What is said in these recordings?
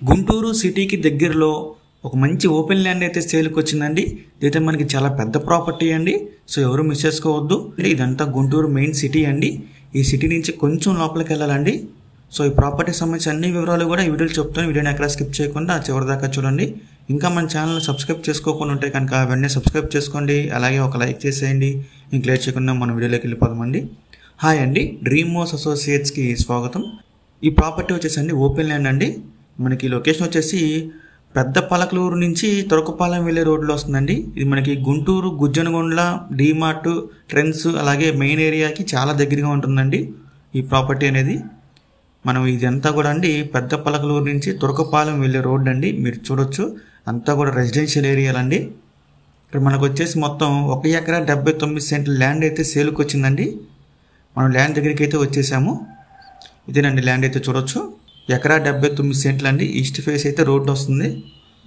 గుంటూరు సిటీకి దగ్గరలో ఒక మంచి ఓపెన్ ల్యాండ్ అయితే సేల్కి వచ్చిందండి. ఇదైతే మనకి చాలా పెద్ద ప్రాపర్టీ అండి. సో ఎవరు మిస్ చేసుకోవద్దు. ఇదంతా గుంటూరు మెయిన్ సిటీ అండి. ఈ సిటీ నుంచి కొంచెం లోపలికి వెళ్ళాలండి. సో ఈ ప్రాపర్టీకి సంబంధించి అన్ని వివరాలు కూడా ఈ వీడియోలో చెప్తాను. వీడియోని ఎక్కడ స్కిప్ చేయకుండా చివరి దాకా చూడండి. ఇంకా మన ఛానల్ని సబ్స్క్రైబ్ చేసుకోకుండా ఉంటే కనుక వెంటనే సబ్స్క్రైబ్ చేసుకోండి. అలాగే ఒక లైక్ చేసేయండి. ఇంక లేట్ చేయకుండా మన వీడియోలోకి వెళ్ళిపోదామండి. హాయ్ అండి, డ్రీమ్ హౌస్ అసోసియేట్స్కి స్వాగతం. ఈ ప్రాపర్టీ వచ్చేసి ఓపెన్ ల్యాండ్ అండి. మనకి లొకేషన్ వచ్చేసి పెద్ద పలకలూరు నుంచి తొరకపాలెం వెళ్ళే రోడ్లో వస్తుందండి. ఇది మనకి గుంటూరు, గుజ్జనగొండ్ల, డీమార్ట్, ట్రెండ్స్ అలాగే మెయిన్ ఏరియాకి చాలా దగ్గరగా ఉంటుందండి ఈ ప్రాపర్టీ అనేది. మనం ఇదంతా కూడా అండి పెద్ద పలకలూరు నుంచి తొరకపాలెం వెళ్ళే రోడ్ అండి. మీరు చూడొచ్చు, అంతా కూడా రెసిడెన్షియల్ ఏరియాలండి. ఇక్కడ మనకు వచ్చేసి మొత్తం 1 ఎకరా 79 సెంట్ల ల్యాండ్ అయితే సేల్కి వచ్చిందండి. మనం ల్యాండ్ దగ్గరికి అయితే వచ్చేసాము. ఇదేనండి ల్యాండ్ అయితే చూడొచ్చు. 1 ఎకరా 79 సెంట్లు అండి. ఈస్ట్ ఫేస్ అయితే రోడ్డు వస్తుంది.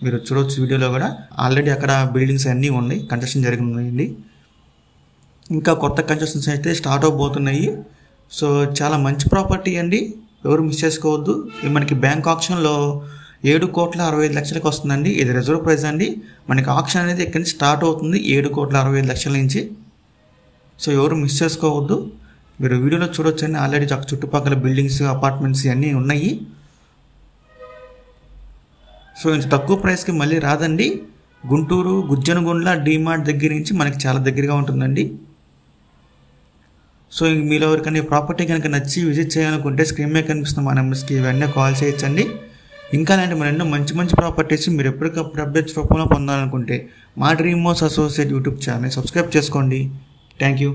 మీరు చూడొచ్చు వీడియోలో కూడా. ఆల్రెడీ అక్కడ బిల్డింగ్స్ అన్నీ ఉన్నాయి, కన్స్ట్రక్షన్ జరిగి ఉన్నాయండి. ఇంకా కొత్త కన్స్ట్రక్షన్స్ అయితే స్టార్ట్ అవబోతున్నాయి. సో చాలా మంచి ప్రాపర్టీ అండి, ఎవరు మిస్ చేసుకోవద్దు. ఇది మనకి బ్యాంక్ ఆప్షన్లో 7,65,00,000కి వస్తుందండి. ఇది రిజర్వ్ ప్రైస్ అండి. మనకి ఆప్షన్ అనేది ఇక్కడి నుంచి స్టార్ట్ అవుతుంది 7,65,00,000 నుంచి. సో ఎవరు మిస్ చేసుకోవద్దు. మీరు వీడియోలో చూడొచ్చండి, ఆల్రెడీ చుట్టుపక్కల బిల్డింగ్స్, అపార్ట్మెంట్స్ అన్నీ ఉన్నాయి. సో ఇంత తక్కువ ప్రైస్కి మళ్ళీ రాదండి. గుంటూరు, గుజ్జనగొండ్ల, డీమార్ట్ దగ్గర నుంచి మనకి చాలా దగ్గరగా ఉంటుందండి. సో మీలో ఎవరికైనా ఈ ప్రాపర్టీ కనుక నచ్చి విజిట్ చేయాలనుకుంటే స్క్రీన్ మీద కనిపిస్తున్న మా నెంబర్స్కి వెంటనే కాల్ చేయొచ్చండి. ఇంకా అలాంటి మన ఎన్నో మంచి మంచి ప్రాపర్టీస్ మీరు ఎప్పటికప్పుడు అప్డేట్స్ రూపంలో పొందాలనుకుంటే మా dream house associate YouTube channel subscribe చేసుకోండి. Thank you.